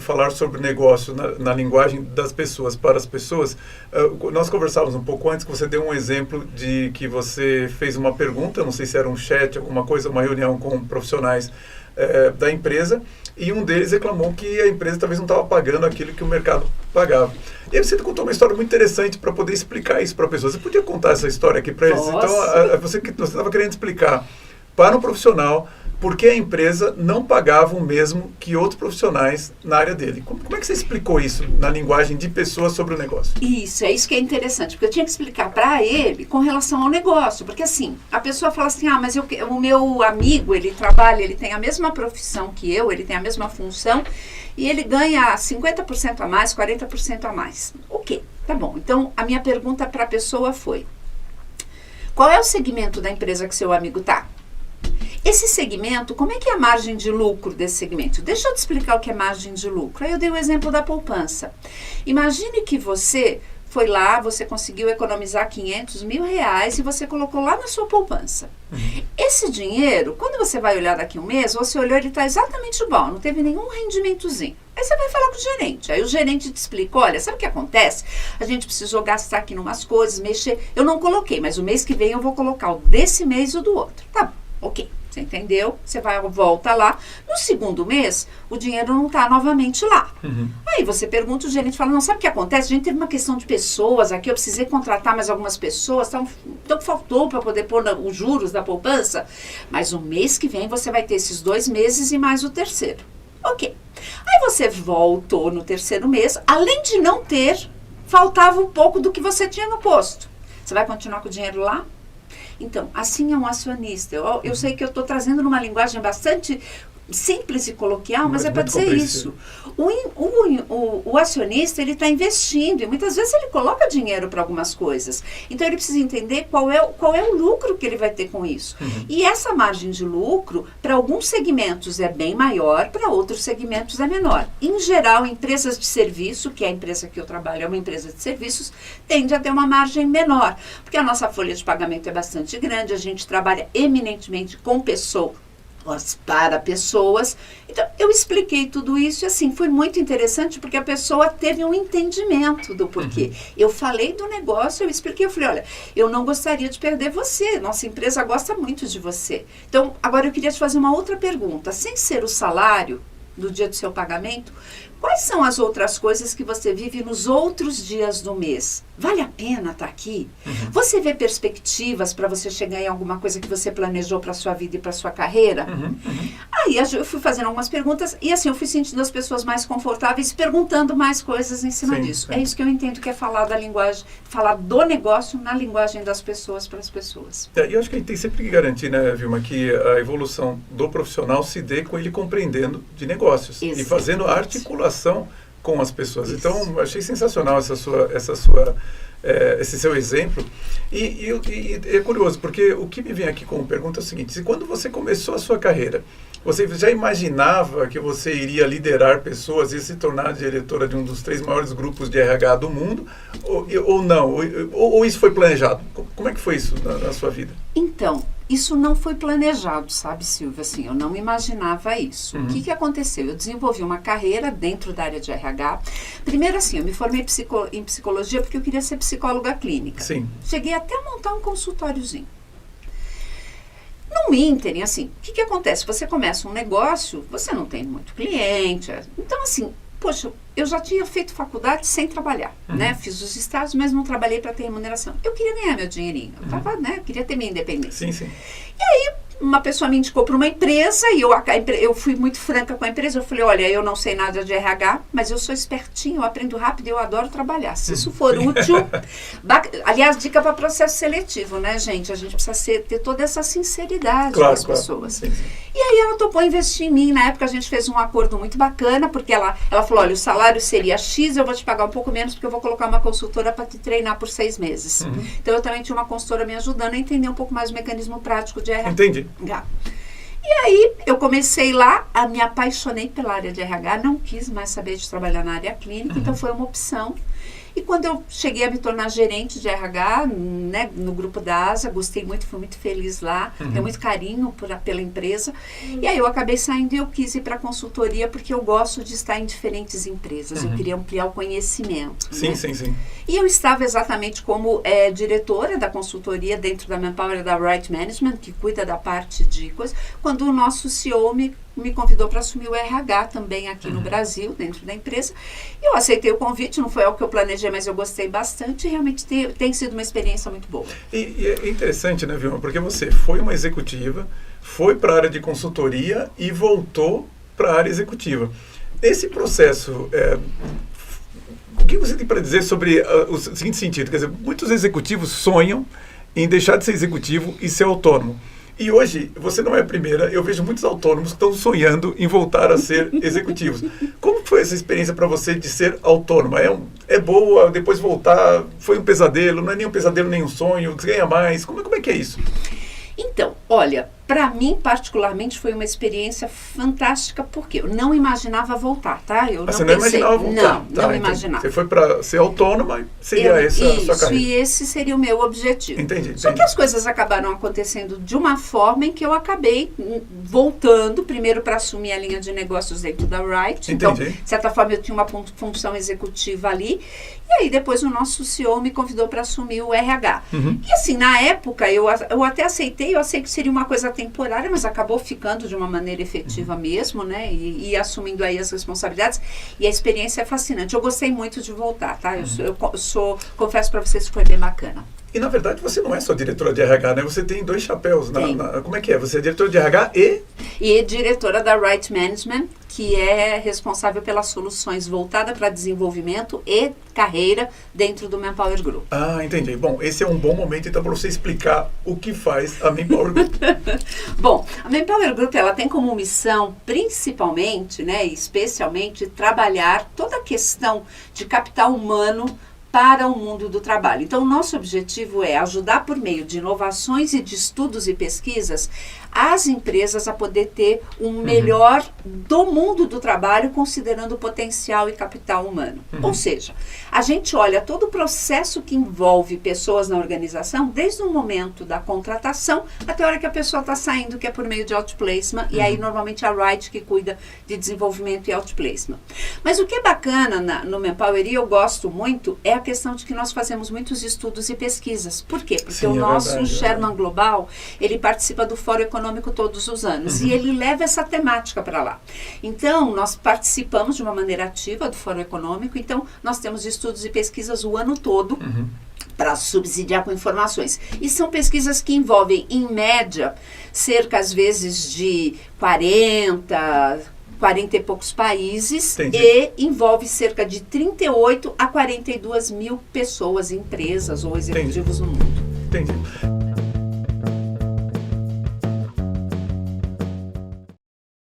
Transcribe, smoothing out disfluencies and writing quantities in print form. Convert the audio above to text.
falar sobre negócio na linguagem das pessoas, para as pessoas, nós conversávamos um pouco antes que você deu um exemplo de que você fez uma pergunta, não sei se era um chat, alguma coisa, uma reunião com profissionais da empresa, e um deles reclamou que a empresa talvez não estava pagando aquilo que o mercado pagava. E aí você contou uma história muito interessante para poder explicar isso para a pessoa. Você podia contar essa história aqui para eles? Então, você estava querendo explicar para um profissional por que a empresa não pagava o mesmo que outros profissionais na área dele. Como é que você explicou isso na linguagem de pessoas sobre o negócio? Isso, é isso que é interessante, porque eu tinha que explicar para ele com relação ao negócio, porque assim, a pessoa fala assim, mas o meu amigo, ele trabalha, ele tem a mesma profissão que eu, ele tem a mesma função, e ele ganha 50% a mais, 40% a mais. Ok, tá bom. Então, a minha pergunta para a pessoa foi, qual é o segmento da empresa que seu amigo está? Esse segmento, como é que é a margem de lucro desse segmento? Deixa eu te explicar o que é margem de lucro. Aí eu dei o exemplo da poupança. Imagine que você foi lá, você conseguiu economizar 500 mil reais e você colocou lá na sua poupança. Esse dinheiro, quando você vai olhar daqui um mês, você olhou, ele está exatamente igual, não teve nenhum rendimentozinho. Aí você vai falar com o gerente. Aí o gerente te explica, olha, sabe o que acontece? A gente precisou gastar aqui em umas coisas, mexer. Eu não coloquei, mas o mês que vem eu vou colocar o desse mês e o do outro. Tá bom, ok. Você entendeu? Você volta lá. No segundo mês, o dinheiro não está novamente lá. Aí você pergunta, o gerente fala, não, sabe o que acontece? A gente teve uma questão de pessoas aqui, eu precisei contratar mais algumas pessoas, então faltou para poder pôr os juros da poupança. Mas o mês que vem você vai ter esses 2 meses e mais o terceiro. Ok. Aí você voltou no terceiro mês, além de não ter, faltava um pouco do que você tinha no posto. Você vai continuar com o dinheiro lá? Então, assim é um acionista. Eu sei que eu estou trazendo numa linguagem bastante simples e coloquial, mas é para dizer isso. O acionista, ele está investindo e muitas vezes ele coloca dinheiro para algumas coisas. Então, ele precisa entender qual é o lucro que ele vai ter com isso. E essa margem de lucro, para alguns segmentos é bem maior, para outros segmentos é menor. Em geral, empresas de serviço, que é a empresa que eu trabalho, é uma empresa de serviços, tende a ter uma margem menor, porque a nossa folha de pagamento é bastante grande, a gente trabalha eminentemente com pessoas, para pessoas. Então, eu expliquei tudo isso e assim, foi muito interessante porque a pessoa teve um entendimento do porquê. Eu falei do negócio, eu expliquei, eu falei, olha, eu não gostaria de perder você, nossa empresa gosta muito de você. Então, agora eu queria te fazer uma outra pergunta, sem ser o salário do dia do seu pagamento, quais são as outras coisas que você vive nos outros dias do mês? Vale a pena estar aqui? Você vê perspectivas para você chegar em alguma coisa que você planejou para a sua vida e para a sua carreira? Aí eu fui fazendo algumas perguntas e assim, eu fui sentindo as pessoas mais confortáveis, perguntando mais coisas em cima disso. É isso que eu entendo que é falar da linguagem, falar do negócio na linguagem das pessoas para as pessoas. E eu acho que a gente tem sempre que garantir, né, Vilma, que a evolução do profissional se dê com ele compreendendo de negócios. Exatamente. E fazendo a articulação com as pessoas. Isso. Então, achei sensacional esse seu exemplo. E é curioso, porque o que me vem aqui como pergunta é o seguinte, se quando você começou a sua carreira, você já imaginava que você iria liderar pessoas e se tornar diretora de um dos 3 maiores grupos de RH do mundo, ou não? Ou isso foi planejado? Como é que foi isso na sua vida? Então, isso não foi planejado, sabe, Silvia? Assim, eu não imaginava isso. O que aconteceu? Eu desenvolvi uma carreira dentro da área de RH. Primeiro, assim, eu me formei em psicologia porque eu queria ser psicóloga clínica. Sim. Cheguei até a montar um consultóriozinho. No ínterim, assim, o que acontece? Você começa um negócio, você não tem muito cliente. Então, assim, poxa, eu já tinha feito faculdade sem trabalhar, né? Fiz os estágios, mas não trabalhei para ter remuneração. Eu queria ganhar meu dinheirinho. Eu tava, né? Queria ter minha independência. Sim, sim. E aí, uma pessoa me indicou para uma empresa e eu fui muito franca com a empresa. Eu falei, olha, eu não sei nada de RH, mas eu sou espertinha, eu aprendo rápido e eu adoro trabalhar. Se isso for útil... Aliás, dica para processo seletivo, né, gente? A gente precisa ter toda essa sinceridade com as pessoas. Sim, sim. E aí ela topou investir em mim. Na época a gente fez um acordo muito bacana, porque ela falou, olha, o salário seria X, eu vou te pagar um pouco menos, porque eu vou colocar uma consultora para te treinar por 6 meses. Então eu também tinha uma consultora me ajudando a entender um pouco mais o mecanismo prático de RH. Entendi. E aí, eu comecei lá, me apaixonei pela área de RH, não quis mais saber de trabalhar na área clínica, então foi uma opção. E quando eu cheguei a me tornar gerente de RH, né, no grupo da ASA, gostei muito, fui muito feliz lá, tenho muito carinho pela empresa. E aí eu acabei saindo e eu quis ir para a consultoria porque eu gosto de estar em diferentes empresas. Eu queria ampliar o conhecimento. Sim, né? sim. E eu estava exatamente como diretora da consultoria dentro da Manpower da Right Management, que cuida da parte de coisas, quando o nosso CEO me convidou para assumir o RH também aqui no Brasil, dentro da empresa. Eu aceitei o convite, não foi algo que eu planejei, mas eu gostei bastante e realmente tem sido uma experiência muito boa. E é interessante, né, Vilma, porque você foi uma executiva, foi para a área de consultoria e voltou para a área executiva. Esse processo, o que você tem para dizer sobre o seguinte sentido? Quer dizer, muitos executivos sonham em deixar de ser executivo e ser autônomo. E hoje, você não é a primeira, eu vejo muitos autônomos que estão sonhando em voltar a ser executivos. Como foi essa experiência para você de ser autônoma? É boa, depois voltar, foi um pesadelo, não é nem um pesadelo, nem um sonho, ganha mais, como é que é isso? Então, olha, para mim particularmente foi uma experiência fantástica, porque eu não imaginava voltar, tá? Eu você não imaginava voltar? Não imaginava. Você foi para ser autônoma, seria essa a sua carreira? Isso, e esse seria o meu objetivo. Entendi. Só que as coisas acabaram acontecendo de uma forma em que eu acabei voltando, primeiro para assumir a linha de negócios dentro da Right. Então, de certa forma, eu tinha uma função executiva ali. E aí, depois, o nosso CEO me convidou para assumir o RH. E assim, na época, eu até aceitei, eu sei que seria uma coisa temporária, mas acabou ficando de uma maneira efetiva mesmo, né? E assumindo aí as responsabilidades. E a experiência é fascinante. Eu gostei muito de voltar, tá? Confesso para vocês que foi bem bacana. E, na verdade, você não é só diretora de RH, né? Você tem 2 chapéus. Como é que é? Você é diretora de RH e diretora da Right Management, que é responsável pelas soluções voltadas para desenvolvimento e carreira dentro do Manpower Group. Ah, entendi. Bom, esse é um bom momento, então, para você explicar o que faz a Manpower Group. Bom, a Manpower Group, ela tem como missão, principalmente, né, especialmente, trabalhar toda a questão de capital humano para o mundo do trabalho. Então, o nosso objetivo é ajudar por meio de inovações e de estudos e pesquisas as empresas a poder ter um melhor do mundo do trabalho, considerando o potencial e capital humano. Ou seja, a gente olha todo o processo que envolve pessoas na organização, desde o momento da contratação até a hora que a pessoa está saindo, que é por meio de outplacement, e aí normalmente a Right que cuida de desenvolvimento e outplacement. Mas o que é bacana no Manpower, e eu gosto muito, é a questão de que nós fazemos muitos estudos e pesquisas. Por quê? Porque o nosso Sherman Global, ele participa do Fórum Econômico todos os anos e ele leva essa temática para lá. Então, nós participamos de uma maneira ativa do Fórum Econômico, então nós temos estudos e pesquisas o ano todo para subsidiar com informações. E são pesquisas que envolvem, em média, cerca às vezes de 40 e poucos países. Entendi. E envolve cerca de 38 a 42 mil pessoas, empresas ou executivos no mundo. Entendi.